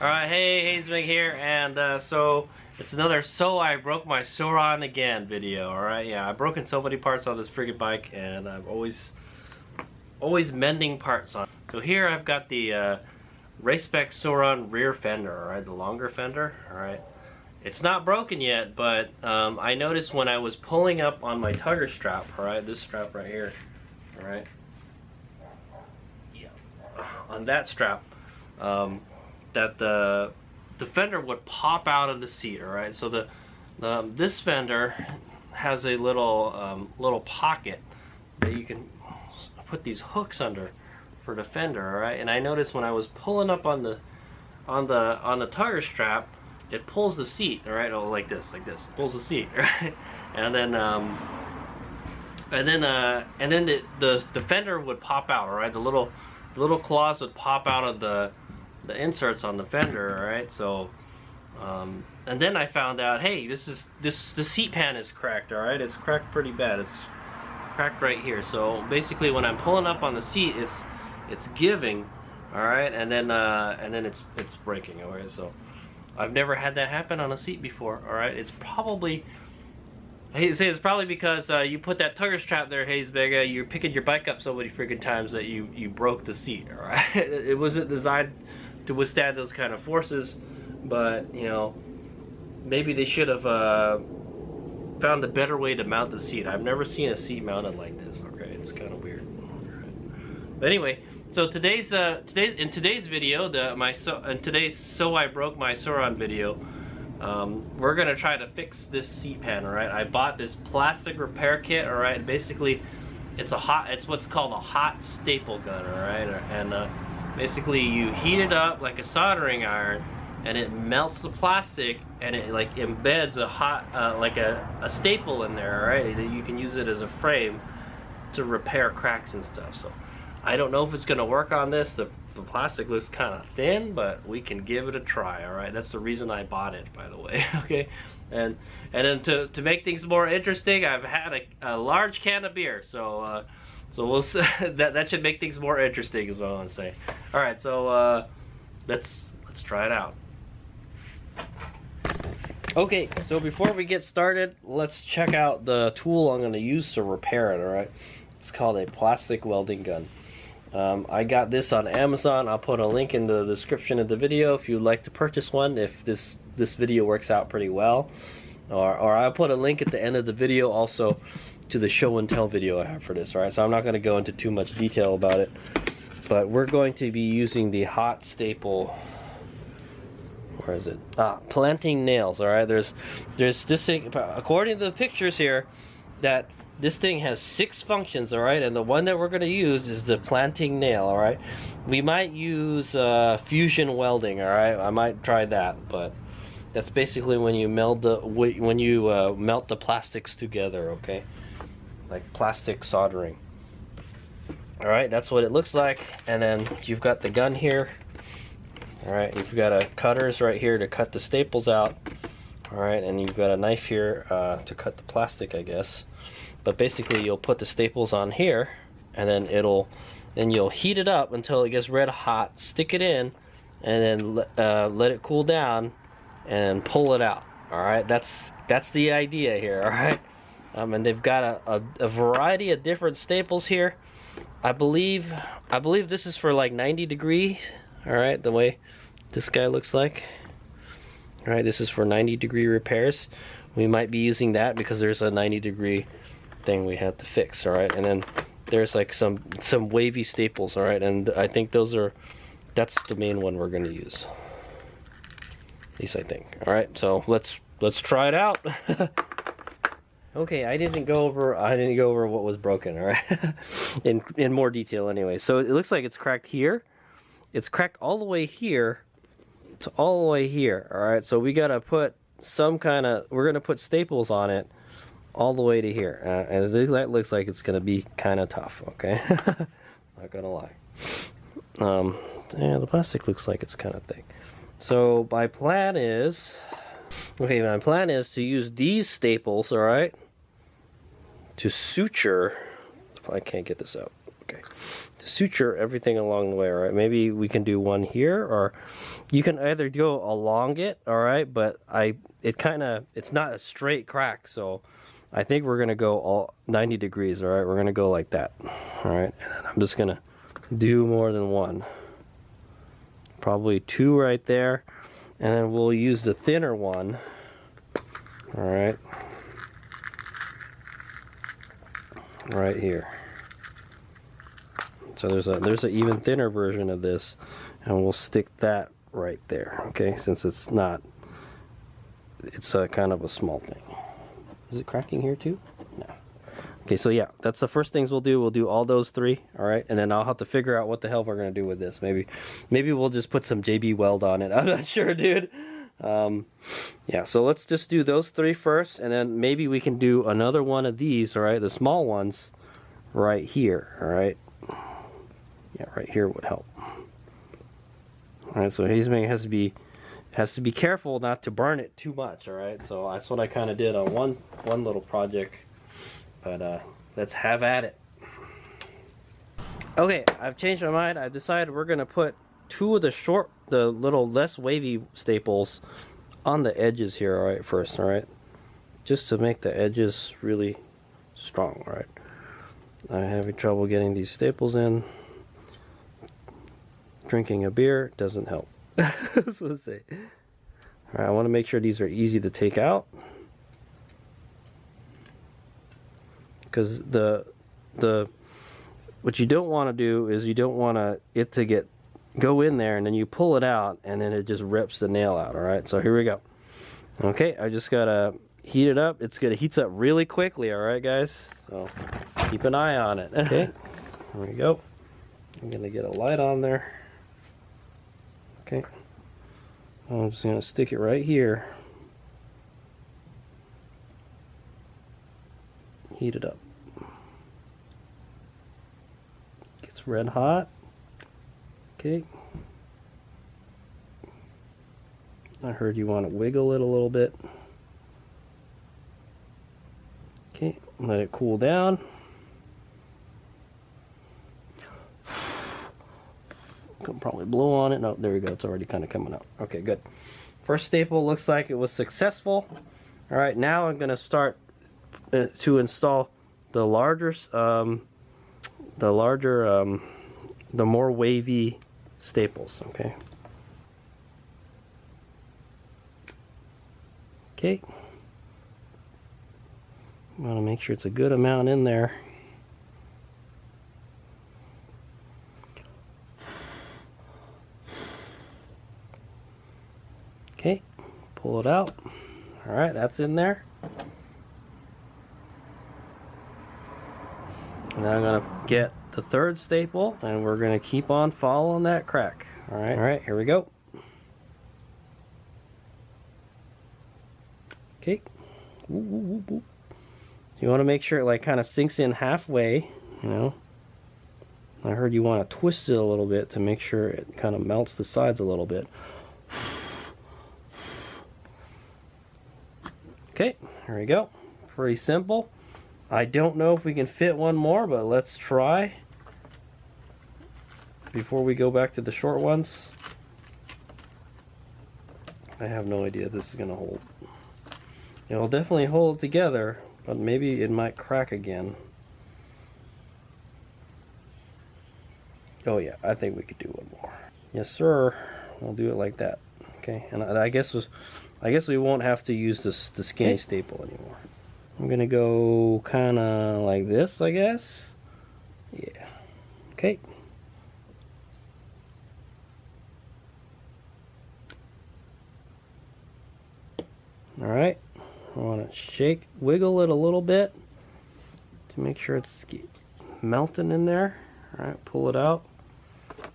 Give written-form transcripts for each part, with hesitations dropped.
Alright, hey, Hazebig here, and so it's another So I Broke My Sauron Again video, alright? Yeah, I've broken so many parts on this friggin' bike, and I'm always mending parts on it. So here I've got the Race-Spec Sauron rear fender, alright? The longer fender, alright? It's not broken yet, but I noticed when I was pulling up on my tugger strap, alright? This strap right here, alright? Yeah, on that strap, that the fender would pop out of the seat, all right? So this fender has a little pocket that you can put these hooks under for the fender, all right? And I noticed when I was pulling up on the tugger strap, it pulls the seat, all right? Oh, like this, pulls the seat, right? And then the fender would pop out, all right? The little claws would pop out of the inserts on the fender, all right? So and then I found out, hey, the seat pan is cracked, all right? It's cracked pretty bad. It's cracked right here. So basically when I'm pulling up on the seat, it's giving, all right? And then it's breaking, all right? So I've never had that happen on a seat before, all right? It's probably, I hate to say it's probably because you put that tugger strap there, Hazebig, you're picking your bike up so many freaking times that you broke the seat, all right? It wasn't designed to withstand those kind of forces, but you know, maybe they should have found a better way to mount the seat. I've never seen a seat mounted like this. Okay, it's kind of weird. But anyway, so in today's video, today's So I Broke My Sauron video, we're gonna try to fix this seat pan. All right, I bought this plastic repair kit. All right, and basically, it's what's called a hot staple gun. All right, and basically you heat it up like a soldering iron, and it melts the plastic, and it like embeds a hot like a staple in there, all right? That you can use it as a frame to repair cracks and stuff. So I don't know if it's gonna work on this. The plastic looks kind of thin, but we can give it a try, all right? That's the reason I bought it, by the way. Okay, and then to make things more interesting, I've had a large can of beer, so we'll that should make things more interesting, is what I want to say. All right, so let's try it out. Okay, so before we get started, let's check out the tool I'm going to use to repair it. All right, it's called a plastic welding gun. I got this on Amazon. I'll put a link in the description of the video if you'd like to purchase one, if this video works out pretty well, or I'll put a link at the end of the video also to the show and tell video I have for this. All right, so I'm not going to go into too much detail about it, but we're going to be using the hot staple. Where is it? Planting nails. All right, there's this thing, according to the pictures here, that this thing has 6 functions, all right, and the one that we're going to use is the planting nail. All right, we might use fusion welding. All right, I might try that, but that's basically when you melt the plastics together, okay, like plastic soldering. All right, that's what it looks like. And then you've got the gun here. All right, you've got a cutters right here to cut the staples out. All right, and you've got a knife here to cut the plastic, I guess. But basically, you'll put the staples on here, and then you'll heat it up until it gets red hot. Stick it in, and then let it cool down, and pull it out. All right, that's the idea here. All right, and they've got a variety of different staples here. I believe this is for like 90 degrees. All right, the way this guy looks like. All right, this is for 90-degree repairs. We might be using that because there's a 90-degree thing we have to fix. All right, and then there's like some wavy staples. All right, and I think that's the main one we're going to use. At least I think. All right, so let's try it out. Okay, I didn't go over what was broken. All right, in more detail anyway. So it looks like it's cracked here. It's cracked all the way here to all the way here. All right, so we gotta put we're gonna put staples on it all the way to here, and that looks like it's gonna be kind of tough. Okay, not gonna lie. Yeah, the plastic looks like it's kind of thick. So my plan is to use these staples, all right, to suture. If I can't get this out, okay, suture everything along the way, all right? Maybe we can do one here, or you can either go along it, all right? But it's not a straight crack, so I think we're gonna go all 90 degrees, all right? We're gonna go like that, all right? And I'm just gonna do more than one. Probably two right there, and then we'll use the thinner one, all right? Right here. So there's an even thinner version of this, and we'll stick that right there, okay? Since it's a kind of a small thing. Is it cracking here too? No. Okay, so yeah, that's the first things we'll do. We'll do all those three, all right? And then I'll have to figure out what the hell we're gonna do with this. Maybe we'll just put some JB Weld on it. I'm not sure, dude. Yeah, so let's just do those three first, and then maybe we can do another one of these, all right? The small ones right here, all right? Yeah, right here would help. All right, so has to be careful not to burn it too much, all right? So that's what I kind of did on one little project, but let's have at it. Okay, I've changed my mind. I've decided we're gonna put two of the little less wavy staples on the edges here, all right, first, all right? Just to make the edges really strong, all right? I'm having trouble getting these staples in. Drinking a beer doesn't help. That's what I say. All right, I want to make sure these are easy to take out, because what you don't want to do is you don't want it to go in there and then you pull it out and then it just rips the nail out. All right, so here we go. Okay, I just gotta heat it up. It's gonna heat up really quickly. All right, guys, so keep an eye on it. Okay, here we go. I'm gonna get a light on there. Okay, I'm just going to stick it right here. Heat it up. Gets red hot. Okay. I heard you want to wiggle it a little bit. Okay, let it cool down. Could probably blow on it. No, there we go. It's already kind of coming out. Okay, good. First staple looks like it was successful. All right, now I'm going to start to install the more wavy staples. Okay. Okay. I want to make sure it's a good amount in there. Okay, pull it out. All right, that's in there. Now I'm gonna get the third staple, and we're gonna keep on following that crack. All right, here we go. Okay. You want to make sure it like kind of sinks in halfway, you know. I heard you want to twist it a little bit to make sure it kind of melts the sides a little bit. Okay, here we go. Pretty simple. I don't know if we can fit one more, but let's try before we go back to the short ones. I have no idea if this is going to hold. It'll definitely hold together, but maybe it might crack again. Oh yeah, I think we could do one more. Yes, sir. We'll do it like that. Okay, and I guess we won't have to use the skinny staple anymore. I'm gonna go kind of like this, I guess. Yeah. Okay. All right. I want to wiggle it a little bit to make sure it's melting in there. All right, pull it out.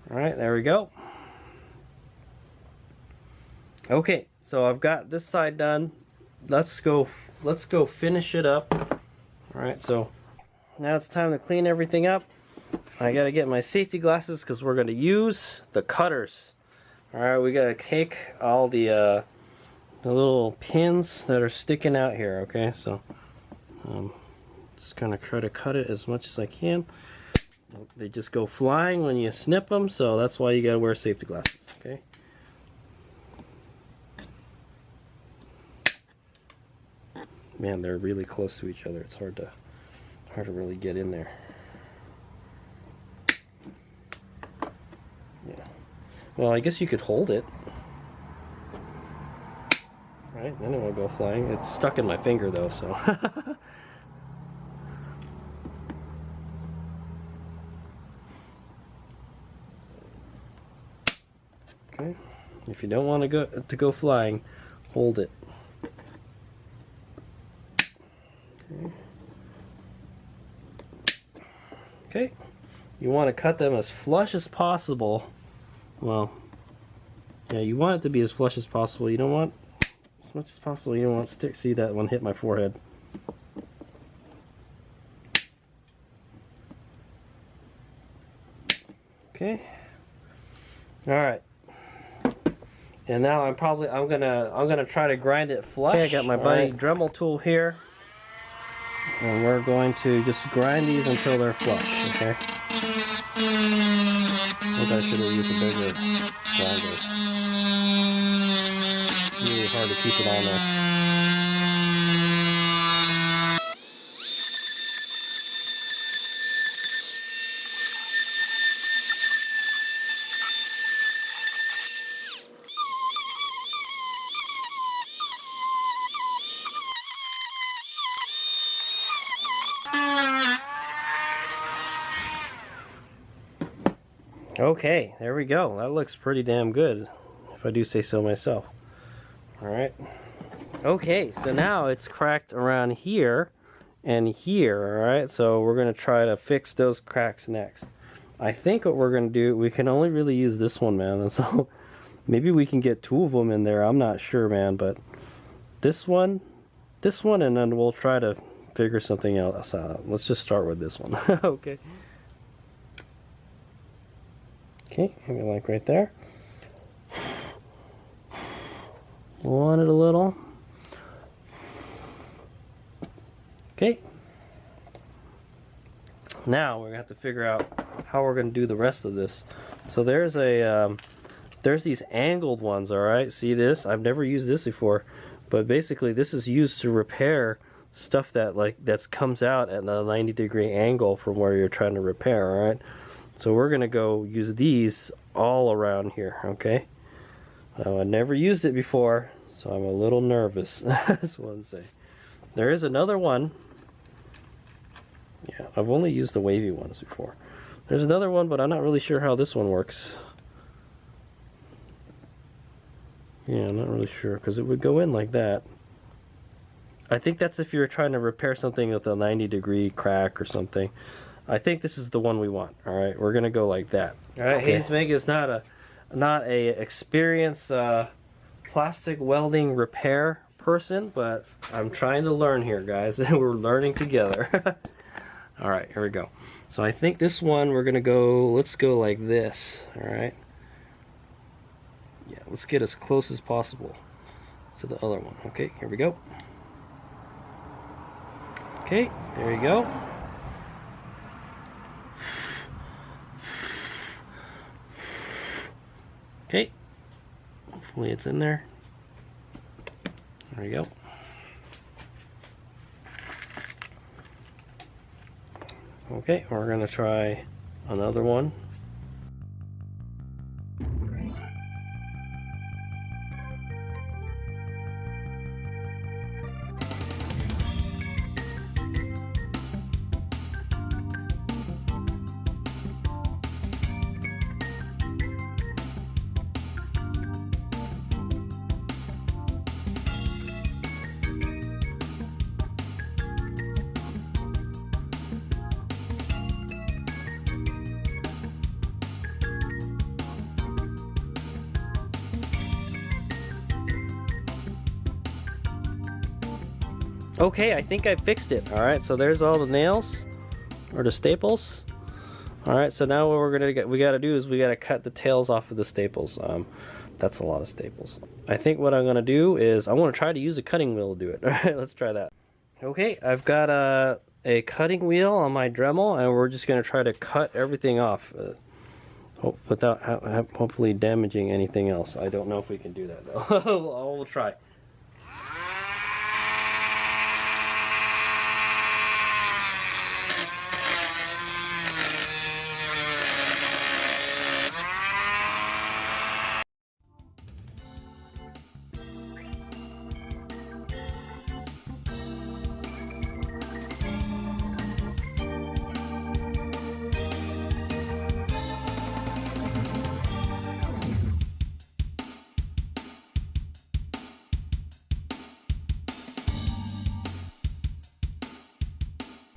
All right, there we go. Okay, so I've got this side done. Let's go finish it up. All right, so now it's time to clean everything up. I gotta get my safety glasses because we're gonna use the cutters. All right, we gotta take all the little pins that are sticking out here. Okay, so just gonna try to cut it as much as I can. They just go flying when you snip them, so that's why you gotta wear safety glasses, okay? Man, they're really close to each other. It's hard to really get in there. Yeah. Well, I guess you could hold it. Right, then it will go flying. It's stuck in my finger though, so. Okay. If you don't want to go flying, hold it. Okay. Okay. You want to cut them as flush as possible. Well, yeah, you want it to be as flush as possible. You don't want as much as possible. You don't want stick. See, that one hit my forehead. Okay. All right. And now I'm gonna try to grind it flush. Okay, I got my buddy Dremel tool here, and we're going to just grind these until they're flush. Okay. Maybe I should have used a bigger grinder. It's really hard to keep it on there. Okay, there we go. That looks pretty damn good, if I do say so myself. Alright. Okay, so now it's cracked around here and here, alright? So we're going to try to fix those cracks next. I think what we're going to do, we can only really use this one, man. So maybe we can get two of them in there. I'm not sure, man, but this one, and then we'll try to figure something else out. Let's just start with this one. Okay. Okay, maybe like right there. Want it a little. Okay. Now we're gonna have to figure out how we're gonna do the rest of this. So there's these angled ones. All right, see this? I've never used this before, but basically this is used to repair stuff that comes out at a 90-degree angle from where you're trying to repair. All right. So we're going to go use these all around here, okay? I never used it before, so I'm a little nervous. That's what I'm saying. There is another one. Yeah, I've only used the wavy ones before. There's another one, but I'm not really sure how this one works. Yeah, I'm not really sure, because it would go in like that. I think that's if you're trying to repair something with a 90-degree crack or something. I think this is the one we want. All right, we're gonna go like that. All right, okay. Meg is not a experienced plastic welding repair person, but I'm trying to learn here, guys. We're learning together. All right, here we go. So I think this one we're gonna go. Let's go like this. All right. Yeah, let's get as close as possible to the other one. Okay, here we go. Okay, there you go. Okay, hopefully it's in there. There we go. Okay, we're gonna try another one. Okay, I think I fixed it. All right, so there's all the nails or the staples. All right, so now what we gotta do is we gotta cut the tails off of the staples. That's a lot of staples. I think what I'm gonna do is I want to try to use a cutting wheel to do it. All right, let's try that. Okay, I've got a cutting wheel on my Dremel, and we're just going to try to cut everything off without hopefully damaging anything else. I don't know if we can do that though. We'll try.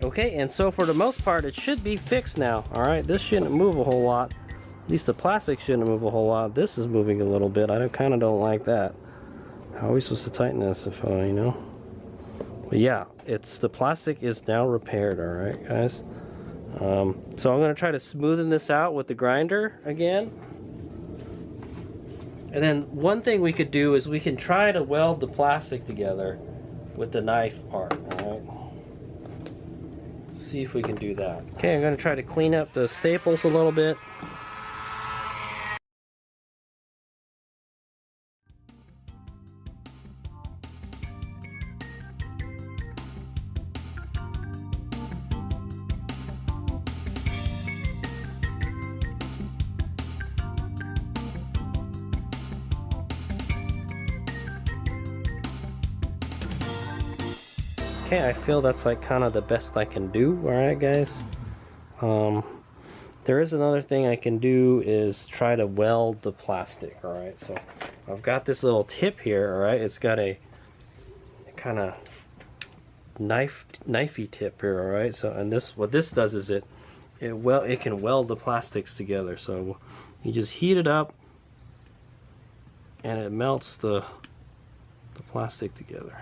Okay, and so for the most part, it should be fixed now. All right, this shouldn't move a whole lot. At least the plastic shouldn't move a whole lot. This is moving a little bit. I kind of don't like that. How are we supposed to tighten this if, you know? But yeah, the plastic is now repaired, all right, guys? So I'm gonna try to smoothen this out with the grinder again. And then one thing we could do is we can try to weld the plastic together with the knife part, all right? See if we can do that. Okay, I'm going to try to clean up the staples a little bit. Okay, I feel that's like kind of the best I can do. Alright guys, there is another thing I can do, is try to weld the plastic. Alright, so I've got this little tip here. Alright, it's got a kind of knifey tip here. Alright, so and what this does is it can weld the plastics together. So you just heat it up and it melts the plastic together.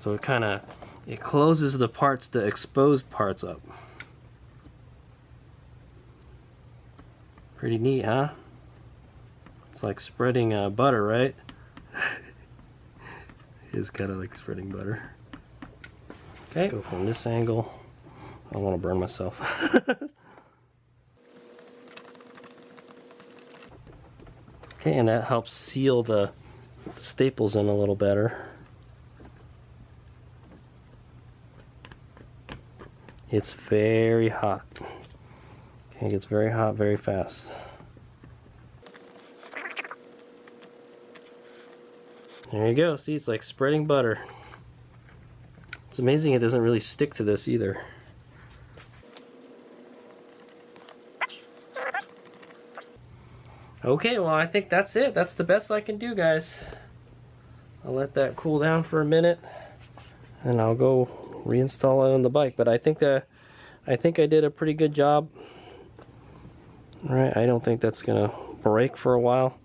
So it closes the exposed parts up. Pretty neat, huh? It's like spreading butter, right? It is kind of like spreading butter. Okay, let's go from this angle. I don't want to burn myself. Okay, and that helps seal the staples in a little better. It's very hot. Okay, it gets very hot very fast. There you go. See, it's like spreading butter. It's amazing it doesn't really stick to this either. Okay, well I think that's it. That's the best I can do, guys. I'll let that cool down for a minute and I'll go reinstall it on the bike. But I think I did a pretty good job. All right, I don't think that's gonna break for a while.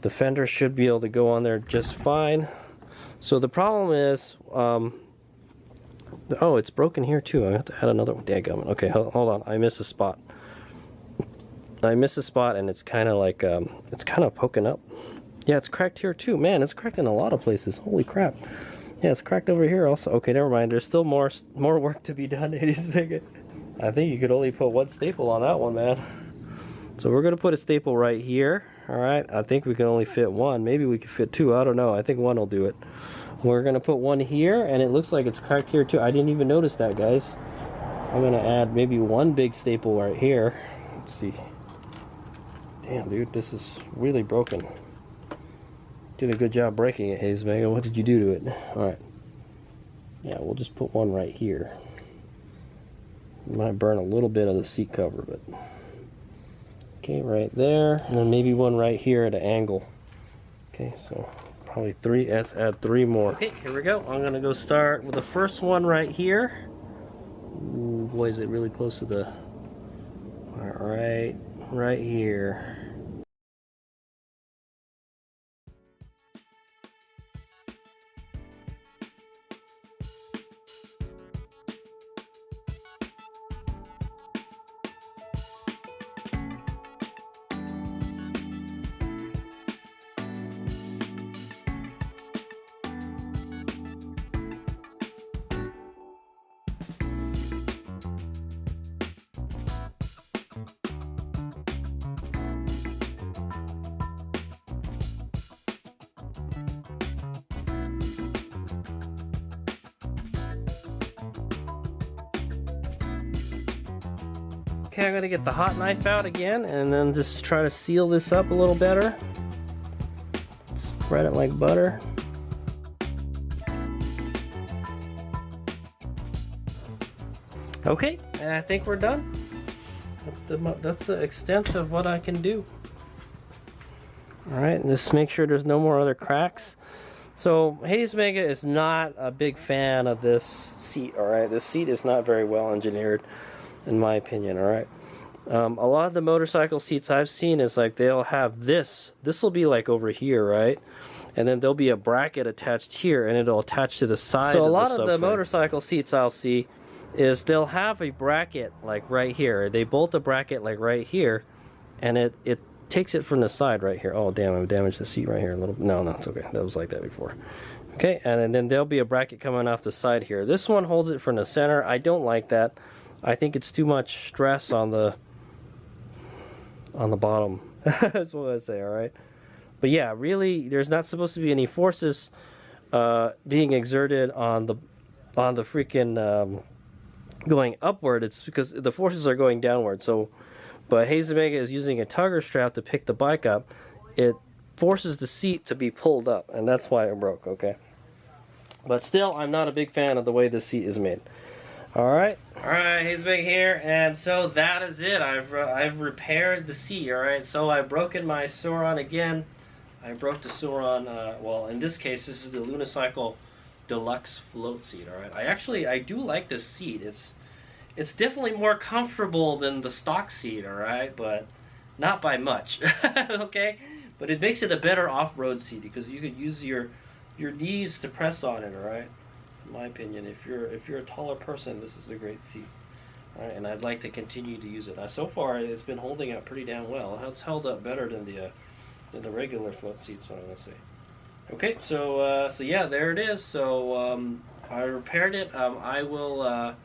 The fender should be able to go on there just fine. So the problem is, oh, it's broken here too. I have to add another one. Daggum. Okay, hold on. I missed a spot. And it's kind of like, it's kind of poking up. Yeah, it's cracked here too. Man, it's cracked in a lot of places. Holy crap. Yeah, it's cracked over here also. Okay, never mind. There's still more work to be done. It is big. I think you could only put one staple on that one, man. So we're gonna put a staple right here. All right. I think we can only fit one. Maybe we could fit two. I don't know. I think one will do it. We're gonna put one here, and it looks like it's cracked here too. I didn't even notice that, guys. I'm gonna add maybe one big staple right here. Let's see. Damn, dude, this is really broken. Did a good job breaking it, Hayes Vega. What did you do to it? Alright. Yeah, we'll just put one right here. Might burn a little bit of the seat cover, but... Okay, right there. And then maybe one right here at an angle. Okay, so probably three. Let's add three more. Okay, here we go. I'm going to go start with the first one right here. Ooh, boy, is it really close to the... Alright, right here. Okay, I'm gonna get the hot knife out again and then just try to seal this up a little better. Spread it like butter. Okay, and I think we're done. That's the extent of what I can do. All right, and just make sure there's no more other cracks. So Hayes Mega is not a big fan of this seat. All right, this seat is not very well engineered, in my opinion. All right, a lot of the motorcycle seats I've seen is like they'll have this. This will be like over here, right? And then there'll be a bracket attached here, and it'll attach to the side. So a lot of the motorcycle seats I'll see is they'll have a bracket like right here. They bolt a bracket like right here, and it takes it from the side right here. Oh damn, I've damaged the seat right here a little. No, it's okay. That was like that before. Okay, and then there'll be a bracket coming off the side here. This one holds it from the center. I don't like that. I think it's too much stress on the bottom. That's what I say. All right, but yeah, really, there's not supposed to be any forces being exerted on the freaking going upward. It's because the forces are going downward. So, but Hayes Omega is using a tugger strap to pick the bike up. It forces the seat to be pulled up, and that's why it broke. Okay, but still, I'm not a big fan of the way this seat is made. All right, Hayes Omega here, and so that is it. I've repaired the seat. All right, so I've broken my Sauron again. I broke the Sauron. Well, in this case, this is the Unicycle Deluxe float seat. All right, I do like this seat. It's definitely more comfortable than the stock seat. All right, but not by much. Okay, but it makes it a better off-road seat because you could use your knees to press on it. All right, in my opinion, if you're a taller person, this is a great seat. All right, and I'd like to continue to use it. So far, it's been holding up pretty damn well. It's held up better than the regular float seats. What I'm gonna say. Okay, so yeah, there it is. So I repaired it. I will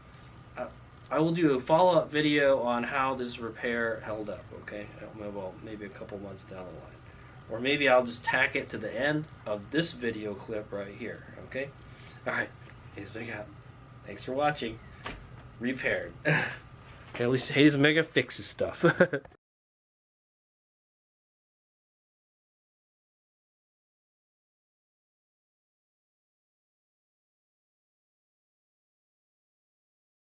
do a follow-up video on how this repair held up. Okay, well, maybe a couple months down the line, or maybe I'll just tack it to the end of this video clip right here. Okay, all right. Hayes Mega, thanks for watching. Repaired. At least Hayes Mega fixes stuff.